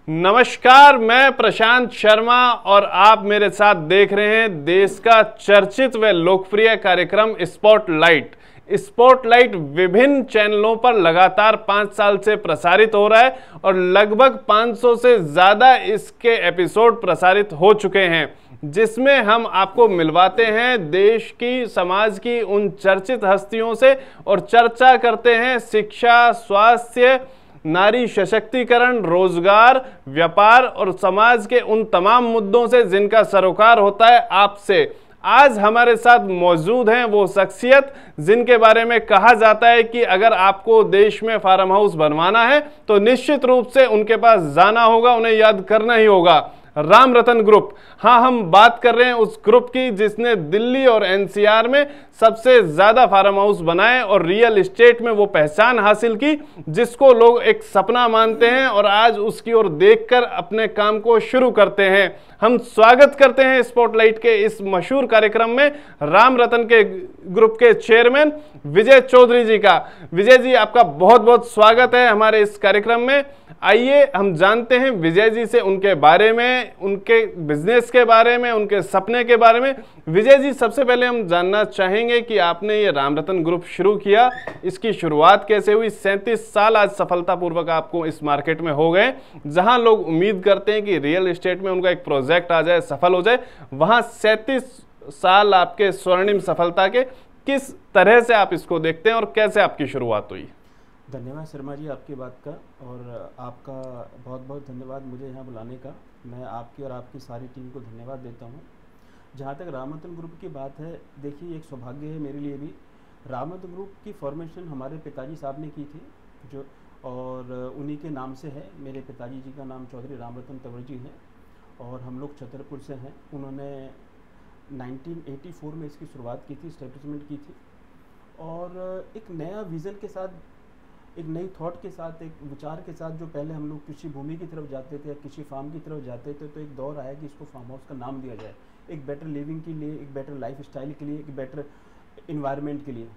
नमस्कार, मैं प्रशांत शर्मा और आप मेरे साथ देख रहे हैं देश का चर्चित व लोकप्रिय कार्यक्रम स्पॉटलाइट। स्पॉटलाइट विभिन्न चैनलों पर लगातार 5 साल से प्रसारित हो रहा है और लगभग 500 से ज्यादा इसके एपिसोड प्रसारित हो चुके हैं, जिसमें हम आपको मिलवाते हैं देश की, समाज की उन चर्चित हस्तियों से और चर्चा करते हैं शिक्षा, स्वास्थ्य, नारी सशक्तिकरण, रोजगार, व्यापार और समाज के उन तमाम मुद्दों से जिनका सरोकार होता है आपसे। आज हमारे साथ मौजूद हैं वो शख्सियत जिनके बारे में कहा जाता है कि अगर आपको देश में फार्म हाउस बनवाना है तो निश्चित रूप से उनके पास जाना होगा, उन्हें याद करना ही होगा। राम रतन ग्रुप। हाँ, हम बात कर रहे हैं उस ग्रुप की जिसने दिल्ली और एनसीआर में सबसे ज्यादा फार्म हाउस बनाए और रियल एस्टेट में वो पहचान हासिल की जिसको लोग एक सपना मानते हैं और आज उसकी ओर देखकर अपने काम को शुरू करते हैं। हम स्वागत करते हैं स्पॉटलाइट के इस मशहूर कार्यक्रम में राम रतन के ग्रुप के चेयरमैन विजय चौधरी जी का। विजय जी, आपका बहुत बहुत स्वागत है हमारे इस कार्यक्रम में। आइए हम जानते हैं विजय जी से उनके बारे में, उनके बिजनेस के बारे में, उनके सपने के बारे में। विजय जी, सबसे पहले हम जानना चाहेंगे कि आपने ये राम रतन ग्रुप शुरू किया, इसकी शुरुआत कैसे हुई? 37 साल आज सफलतापूर्वक आपको इस मार्केट में हो गए, जहां लोग उम्मीद करते हैं कि रियल एस्टेट में उनका एक प्रोजेक्ट आ जाए, सफल हो जाए, वहां 37 साल आपके स्वर्णिम सफलता के किस तरह से आप इसको देखते हैं और कैसे आपकी शुरुआत हुई? धन्यवाद शर्मा जी आपकी बात का, और आपका बहुत बहुत धन्यवाद मुझे यहाँ बुलाने का। मैं आपकी और आपकी सारी टीम को धन्यवाद देता हूँ। जहाँ तक राम रतन ग्रुप की बात है, देखिए एक सौभाग्य है मेरे लिए भी। राम रतन ग्रुप की फॉर्मेशन हमारे पिताजी साहब ने की थी, जो और उन्हीं के नाम से है। मेरे पिताजी जी का नाम चौधरी राम रतन तंवर जी है और हम लोग छतरपुर से हैं। उन्होंने 1984 में इसकी शुरुआत की थी, स्टैब्लिशमेंट की थी, और एक नया विज़न के साथ, एक नई थॉट के साथ, एक विचार के साथ। जो पहले हम लोग कृषि भूमि की तरफ जाते थे या कृषि फार्म की तरफ जाते थे, तो एक दौर आया कि इसको फार्म हाउस का नाम दिया जाए, एक बेटर लिविंग के लिए, एक बेटर लाइफ स्टाइल के लिए, एक बेटर इन्वायरमेंट के लिए।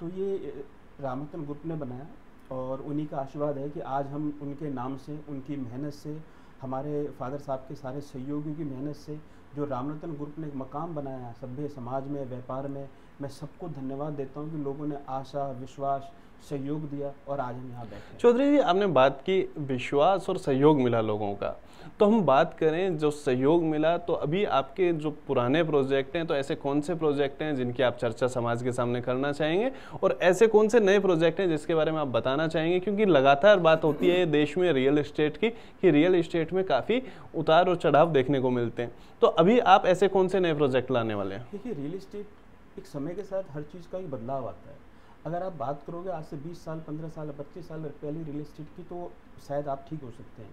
तो ये राम रतन ग्रुप ने बनाया और उन्हीं का आशीर्वाद है कि आज हम उनके नाम से, उनकी मेहनत से, हमारे फादर साहब के सारे सहयोगियों की मेहनत से जो राम रतन ग्रुप ने एक मकाम बनाया सभ्य समाज में, व्यापार में, मैं सबको धन्यवाद देता हूँ कि लोगों ने आशा, विश्वास, सहयोग दिया और आज हम यहाँ बैठे। चौधरी जी, आपने बात की विश्वास और सहयोग मिला लोगों का, तो हम बात करें जो सहयोग मिला, तो अभी आपके जो पुराने प्रोजेक्ट हैं, तो ऐसे कौन से प्रोजेक्ट हैं जिनकी आप चर्चा समाज के सामने करना चाहेंगे और ऐसे कौन से नए प्रोजेक्ट हैं जिसके बारे में आप बताना चाहेंगे? क्योंकि लगातार बात होती है देश में रियल एस्टेट की कि रियल एस्टेट में काफ़ी उतार और चढ़ाव देखने को मिलते हैं, तो अभी आप ऐसे कौन से नए प्रोजेक्ट लाने वाले हैं? देखिए, रियल एस्टेट एक समय के साथ हर चीज़ का ही बदलाव आता है। अगर आप बात करोगे आज से 20 साल, 15 साल, 25 साल पहले रियल एस्टेट की, तो शायद आप ठीक हो सकते हैं।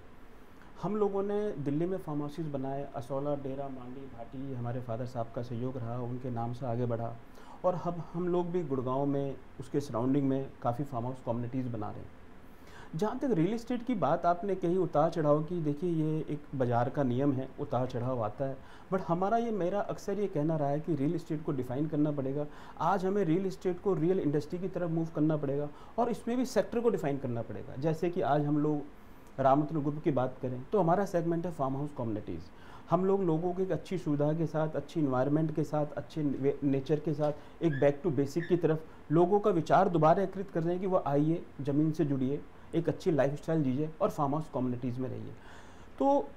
हम लोगों ने दिल्ली में फार्म हाउसेस बनाए, असौला, डेरा, मांडी, भाटी, हमारे फादर साहब का सहयोग रहा, उनके नाम से आगे बढ़ा, और हम लोग भी गुड़गांव में, उसके सराउंडिंग में काफ़ी फार्म हाउस कम्युनिटीज़ बना रहे हैं। जहाँ तक रियल एस्टेट की बात आपने कही, उतार चढ़ाव की, देखिए ये एक बाज़ार का नियम है, उतार चढ़ाव आता है। बट हमारा ये, मेरा अक्सर ये कहना रहा है कि रियल एस्टेट को डिफ़ाइन करना पड़ेगा। आज हमें रियल एस्टेट को रियल इंडस्ट्री की तरफ मूव करना पड़ेगा और इसमें भी सेक्टर को डिफ़ाइन करना पड़ेगा। जैसे कि आज हम लोग राम रतन ग्रुप की बात करें तो हमारा सेगमेंट है फार्म हाउस कम्युनिटीज़। हम लोग लोगों की एक अच्छी सुविधा के साथ, अच्छी इन्वायरमेंट के साथ, अच्छे नेचर के साथ, एक बैक टू बेसिक की तरफ लोगों का विचार दोबारा एकत्रित कर रहे हैं कि वो आइए, ज़मीन से जुड़िए, एक अच्छी लाइफस्टाइल जीजिए और फार्म हाउस कम्युनिटीज़ में रहिए। तो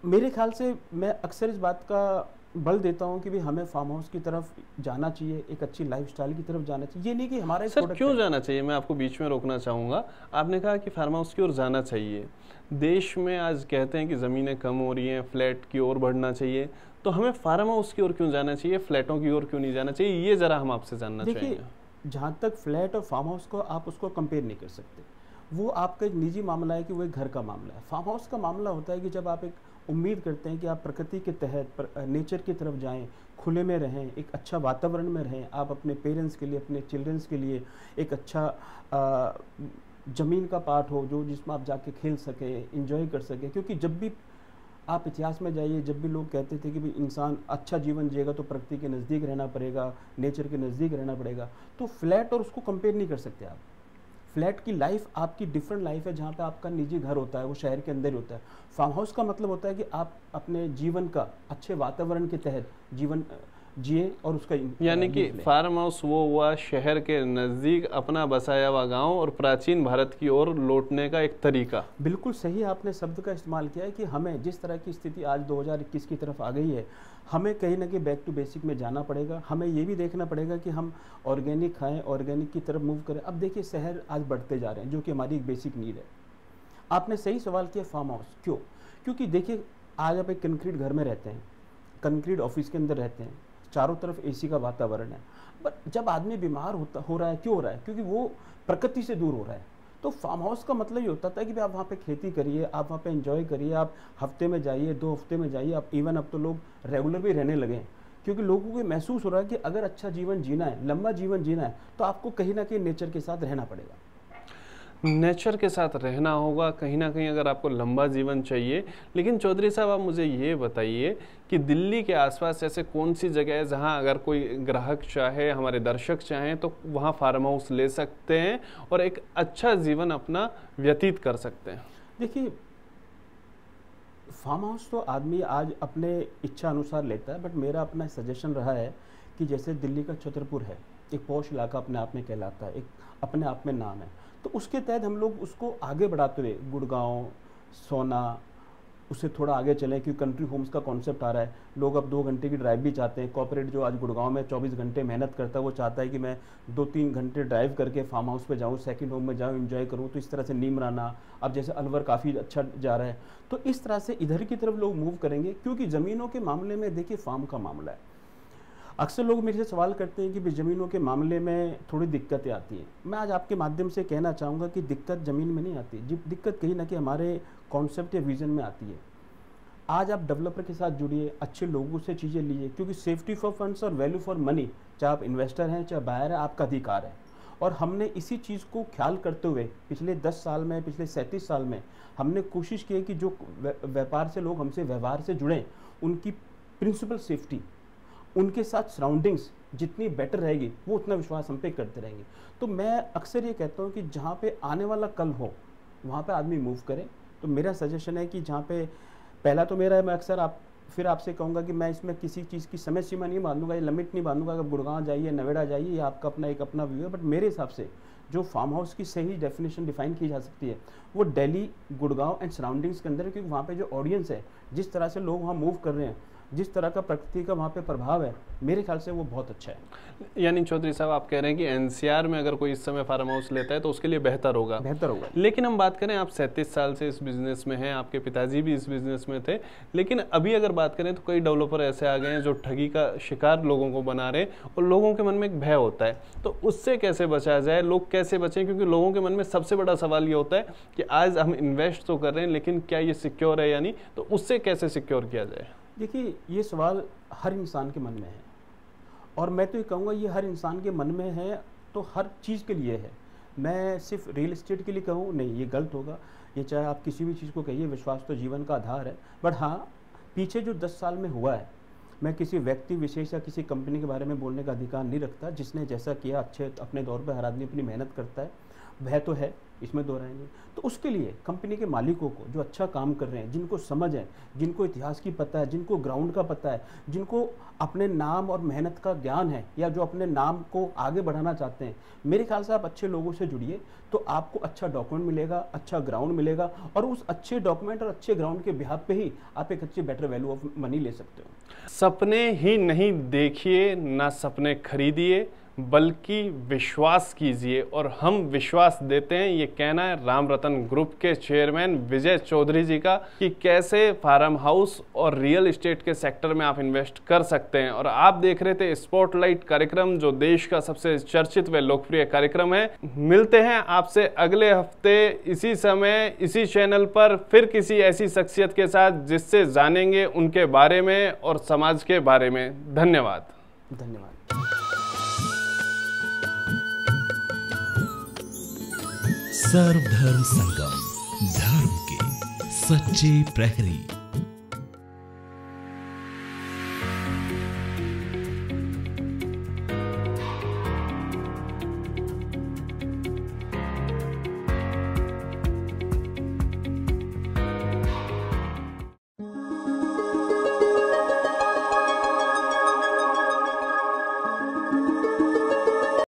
मेरे ख्याल से मैं अक्सर इस बात का बल देता हूं कि भी हमें फार्म हाउस की तरफ जाना चाहिए, एक अच्छी लाइफस्टाइल की तरफ जाना चाहिए। ये नहीं कि हमारा सर क्यों जाना चाहिए, मैं आपको बीच में रोकना चाहूँगा। आपने कहा कि फार्म हाउस की ओर जाना चाहिए। देश में आज कहते हैं कि ज़मीनें कम हो रही हैं, फ्लैट की ओर बढ़ना चाहिए, तो हमें फार्म हाउस की ओर क्यों जाना चाहिए, फ्लैटों की ओर क्यों नहीं जाना चाहिए? ये ज़रा हम आपसे जानना चाहेंगे। देखिए, जहाँ तक फ्लैट और फार्म हाउस को आप उसको कंपेयर नहीं कर सकते। वो आपका एक निजी मामला है कि वो एक घर का मामला है। फार्म हाउस का मामला होता है कि जब आप एक उम्मीद करते हैं कि आप प्रकृति के तहत नेचर की तरफ जाएं, खुले में रहें, एक अच्छा वातावरण में रहें, आप अपने पेरेंट्स के लिए, अपने चिल्ड्रंस के लिए एक अच्छा ज़मीन का पार्ट हो जो जिसमें आप जाके खेल सकें, इंजॉय कर सकें। क्योंकि जब भी आप इतिहास में जाइए, जब भी लोग कहते थे कि भाई इंसान अच्छा जीवन जिएगा तो प्रकृति के नज़दीक रहना पड़ेगा, नेचर के नज़दीक रहना पड़ेगा, तो फ्लैट और उसको कंपेयर नहीं कर सकते आप। फ्लैट की लाइफ आपकी डिफरेंट लाइफ है, जहाँ पे आपका निजी घर होता है वो शहर के अंदर ही होता है। फार्म हाउस का मतलब होता है कि आप अपने जीवन का अच्छे वातावरण के तहत जीवन जिए और उसका यानी कि फार्म हाउस वो हुआ शहर के नज़दीक अपना बसाया हुआ गांव और प्राचीन भारत की ओर लौटने का एक तरीका। बिल्कुल सही आपने शब्द का इस्तेमाल किया है कि हमें जिस तरह की स्थिति आज 2021 की तरफ आ गई है, हमें कहीं ना कहीं बैक टू बेसिक में जाना पड़ेगा। हमें ये भी देखना पड़ेगा कि हम ऑर्गेनिक खाएं, ऑर्गेनिक की तरफ मूव करें। अब देखिए शहर आज बढ़ते जा रहे हैं, जो कि हमारी एक बेसिक नीड है। आपने सही सवाल किया फार्म हाउस क्यों, क्योंकि देखिए आज आप एक कंक्रीट घर में रहते हैं, कंक्रीट ऑफिस के अंदर रहते हैं, चारों तरफ एसी का वातावरण है, बट जब आदमी बीमार हो रहा है, क्यों हो रहा है? क्योंकि वो प्रकृति से दूर हो रहा है। तो फार्म हाउस का मतलब ये होता था कि भाई आप वहाँ पे खेती करिए, आप वहाँ पे एंजॉय करिए, आप हफ्ते में जाइए, 2 हफ्ते में जाइए, आप इवन अब तो लोग रेगुलर भी रहने लगे हैं, क्योंकि लोगों को महसूस हो रहा है कि अगर अच्छा जीवन जीना है, लंबा जीवन जीना है, तो आपको कहीं ना कहीं नेचर के साथ रहना पड़ेगा। नेचर के साथ रहना होगा कहीं ना कहीं अगर आपको लंबा जीवन चाहिए। लेकिन चौधरी साहब आप मुझे ये बताइए कि दिल्ली के आसपास ऐसे कौन सी जगह है जहां अगर कोई ग्राहक चाहे, हमारे दर्शक चाहें, तो वहां फार्म हाउस ले सकते हैं और एक अच्छा जीवन अपना व्यतीत कर सकते हैं? देखिए फार्म हाउस तो आदमी आज अपने इच्छा अनुसार लेता है, बट मेरा अपना सजेशन रहा है कि जैसे दिल्ली का छतरपुर है, एक पॉश इलाका अपने आप में कहलाता है, एक अपने आप में नाम है, तो उसके तहत हम लोग उसको आगे बढ़ाते हुए गुड़गांव, सोना, उससे थोड़ा आगे चलें कि कंट्री होम्स का कॉन्सेप्ट आ रहा है। लोग अब 2 घंटे की ड्राइव भी चाहते हैं। कॉर्पोरेट जो आज गुड़गांव में 24 घंटे मेहनत करता है, वो चाहता है कि मैं 2-3 घंटे ड्राइव करके फार्म हाउस पे जाऊँ, सेकंड होम में जाऊँ, एंजॉय करूँ। तो इस तरह से नीमराना, अब जैसे अलवर काफ़ी अच्छा जा रहा है, तो इस तरह से इधर की तरफ लोग मूव करेंगे, क्योंकि ज़मीनों के मामले में देखिए फार्म का मामला है। अक्सर लोग मेरे से सवाल करते हैं कि ज़मीनों के मामले में थोड़ी दिक्कतें आती हैं। मैं आज आपके माध्यम से कहना चाहूँगा कि दिक्कत ज़मीन में नहीं आती, दिक्कत कहीं ना कहीं हमारे कॉन्सेप्ट या विज़न में आती है। आज आप डेवलपर के साथ जुड़िए, अच्छे लोगों से चीज़ें लीजिए, क्योंकि सेफ्टी फॉर फंड्स और वैल्यू फॉर मनी, चाहे आप इन्वेस्टर हैं चाहे बायर है, आपका अधिकार है। और हमने इसी चीज़ को ख्याल करते हुए पिछले 10 साल में, पिछले 37 साल में हमने कोशिश की है कि जो व्यापार से लोग हमसे व्यवहार से जुड़ें, उनकी प्रिंसिपल सेफ्टी, उनके साथ सराउंडिंग्स जितनी बेटर रहेगी, वो उतना विश्वास हम पे करते रहेंगे। तो मैं अक्सर ये कहता हूँ कि जहाँ पे आने वाला कल हो, वहाँ पे आदमी मूव करे। तो मेरा सजेशन है कि जहाँ पे पहला तो मेरा है, मैं अक्सर आपसे कहूँगा कि मैं इसमें किसी चीज़ की समय सीमा नहीं बांधूंगा, ये लिमिट नहीं बांधूंगा कि गुड़गांव जाइए, नोएडा जाइए, ये आपका अपना व्यू है। बट मेरे हिसाब से जो फार्म हाउस की सही डेफिनेशन डिफाइन की जा सकती है, वो दिल्ली, गुड़गांव एंड सराउंडिंग्स के अंदर है, क्योंकि वहाँ पे जो ऑडियंस है, जिस तरह से लोग वहाँ मूव कर रहे हैं, जिस तरह का प्रकृति का वहाँ पे प्रभाव है, मेरे ख्याल से वो बहुत अच्छा है। यानी चौधरी साहब आप कह रहे हैं कि एनसीआर में अगर कोई इस समय फार्म हाउस लेता है तो उसके लिए बेहतर होगा। लेकिन हम बात करें, आप 37 साल से इस बिजनेस में हैं, आपके पिताजी भी इस बिजनेस में थे, लेकिन अभी अगर बात करें तो कई डेवलपर ऐसे आ गए हैं जो ठगी का शिकार लोगों को बना रहे हैं और लोगों के मन में एक भय होता है। तो उससे कैसे बचा जाए, लोग कैसे बचें? क्योंकि लोगों के मन में सबसे बड़ा सवाल ये होता है कि आज हम इन्वेस्ट तो कर रहे हैं, लेकिन क्या ये सिक्योर है या नहीं? तो उससे कैसे सिक्योर किया जाए? देखिए ये सवाल हर इंसान के मन में है, और मैं तो ये कहूँगा ये हर इंसान के मन में है तो हर चीज़ के लिए है। मैं सिर्फ रियल एस्टेट के लिए कहूँ नहीं, ये गलत होगा। ये चाहे आप किसी भी चीज़ को कहिए, विश्वास तो जीवन का आधार है। बट हाँ, पीछे जो 10 साल में हुआ है, मैं किसी व्यक्ति विशेष या किसी कंपनी के बारे में बोलने का अधिकार नहीं रखता। जिसने जैसा किया, अच्छे अपने दौर पर हर आदमी अपनी मेहनत करता है, भय तो है, इसमें दोहराएंगे। तो उसके लिए कंपनी के मालिकों को, जो अच्छा काम कर रहे हैं, जिनको समझ है, जिनको इतिहास की पता है, जिनको ग्राउंड का पता है, जिनको अपने नाम और मेहनत का ज्ञान है, या जो अपने नाम को आगे बढ़ाना चाहते हैं, मेरे ख्याल से आप अच्छे लोगों से जुड़िए तो आपको अच्छा डॉक्यूमेंट मिलेगा, अच्छा ग्राउंड मिलेगा, और उस अच्छे डॉक्यूमेंट और अच्छे ग्राउंड के बिहाफ पे ही आप एक अच्छी बेटर वैल्यू ऑफ मनी ले सकते हो। सपने ही नहीं देखिए, ना सपने खरीदिए, बल्कि विश्वास कीजिए, और हम विश्वास देते हैं। ये कहना है राम रतन ग्रुप के चेयरमैन विजय चौधरी जी का कि कैसे फार्म हाउस और रियल एस्टेट के सेक्टर में आप इन्वेस्ट कर सकते हैं। और आप देख रहे थे स्पॉटलाइट कार्यक्रम, जो देश का सबसे चर्चित व लोकप्रिय कार्यक्रम है। मिलते हैं आपसे अगले हफ्ते इसी समय, इसी चैनल पर, फिर किसी ऐसी शख्सियत के साथ जिससे जानेंगे उनके बारे में और समाज के बारे में। धन्यवाद। धन्यवाद। सर्वधर्म संगम, धर्म के सच्चे प्रहरी।